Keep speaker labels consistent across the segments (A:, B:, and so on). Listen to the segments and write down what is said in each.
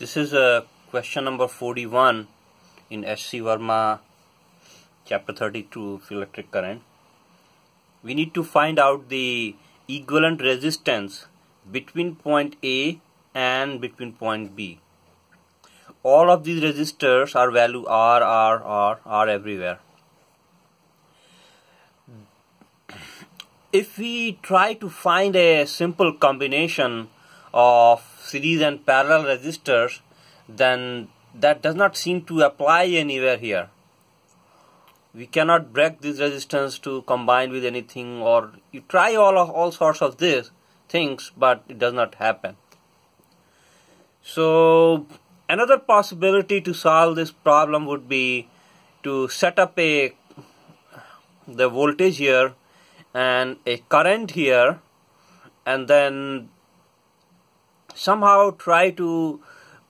A: This is question number 41 in HC Verma chapter 32 electric current. We need to find out the equivalent resistance between point A and between point B. All of these resistors are value R everywhere. If we try to find a simple combination of series and parallel resistors, then that does not seem to apply anywhere here. We cannot break this resistance to combine with anything, or you try all sorts of these things, but it does not happen. So another possibility to solve this problem would be to set up the voltage here and a current here, and then somehow try to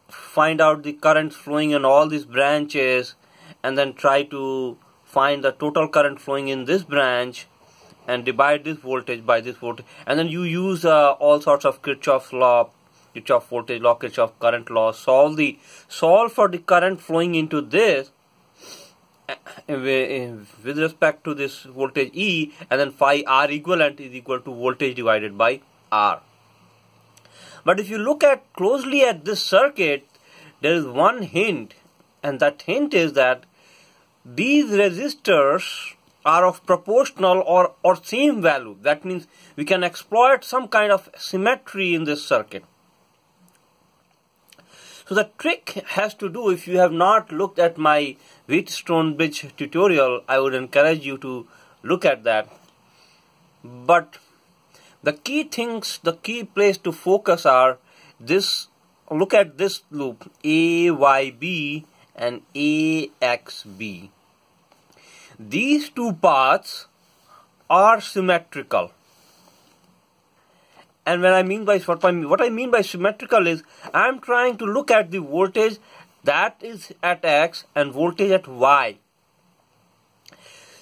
A: find out the current flowing in all these branches, and then try to find the total current flowing in this branch and divide this voltage by this voltage, and then you use all sorts of Kirchhoff's law, Kirchhoff voltage law, Kirchhoff current law, solve for the current flowing into this with respect to this voltage E, and then phi R equivalent is equal to voltage divided by R. But if you look closely at this circuit, there is one hint, and that hint is that these resistors are of proportional or same value. That means we can exploit some kind of symmetry in this circuit. So the trick has to do, if you have not looked at my Wheatstone bridge tutorial, I would encourage you to look at that. But the key place to focus are this. Look at this loop, AYB and AXB. These two paths are symmetrical. And what I mean by symmetrical is, I am trying to look at the voltage that is at X and voltage at Y.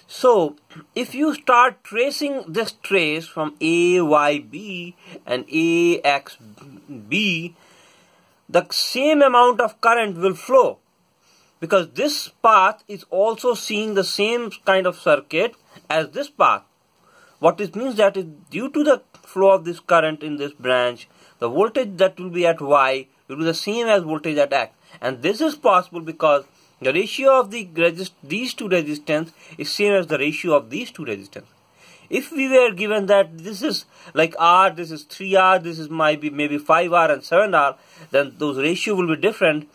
A: So if you start tracing this trace from AYB and AXB, the same amount of current will flow, because this path is also seeing the same kind of circuit as this path. What it means that is, due to the flow of this current in this branch, the voltage that will be at Y will be the same as voltage at X. And this is possible because the ratio of these two resistance is same as the ratio of these two resistance. If we were given that this is like R, this is 3R, this is maybe 5R and 7R, then those ratio will be different,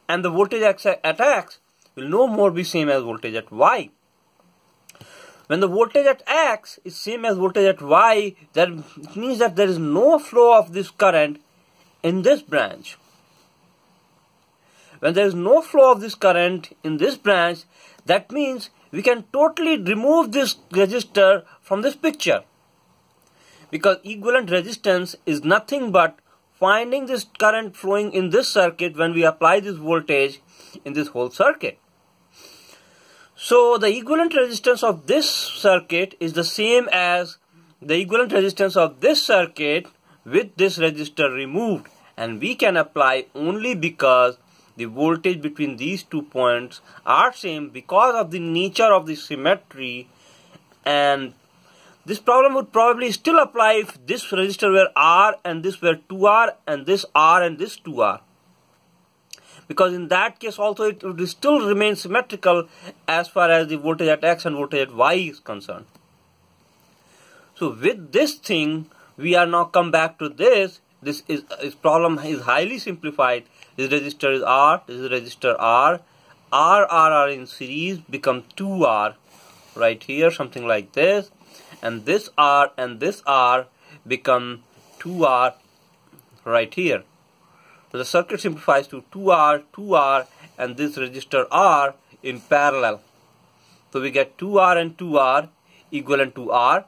A: and the voltage at X will no more be same as voltage at Y. When the voltage at X is same as voltage at Y, that means that there is no flow of this current in this branch. When there is no flow of this current in this branch, that means we can totally remove this resistor from this picture, because equivalent resistance is nothing but finding this current flowing in this circuit when we apply this voltage in this whole circuit. So the equivalent resistance of this circuit is the same as the equivalent resistance of this circuit with this resistor removed, and we can apply only because the voltage between these 2 points are same because of the nature of the symmetry. And this problem would probably still apply if this resistor were R and this were 2R, and this R and this 2R, because in that case also it would still remain symmetrical as far as the voltage at X and voltage at Y is concerned. So with this thing, we are now come back to this. This problem is highly simplified. This resistor is R, this is resistor R. R are in series, become 2R right here, something like this. And this R and this R become 2R right here. So the circuit simplifies to 2R, and this resistor R in parallel. So we get 2R and 2R equivalent to R.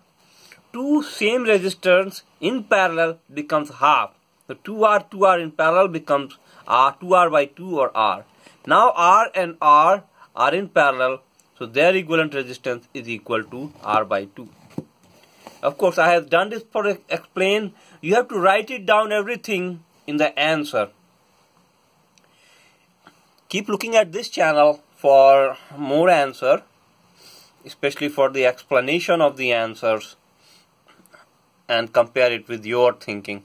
A: Two same resistors in parallel becomes half. So 2R in parallel becomes R, 2R by 2 or R. Now R and R are in parallel, so their equivalent resistance is equal to R by 2. Of course, I have done this for explain. You have to write it down everything in the answer. Keep looking at this channel for more answer, especially for the explanation of the answers, and compare it with your thinking.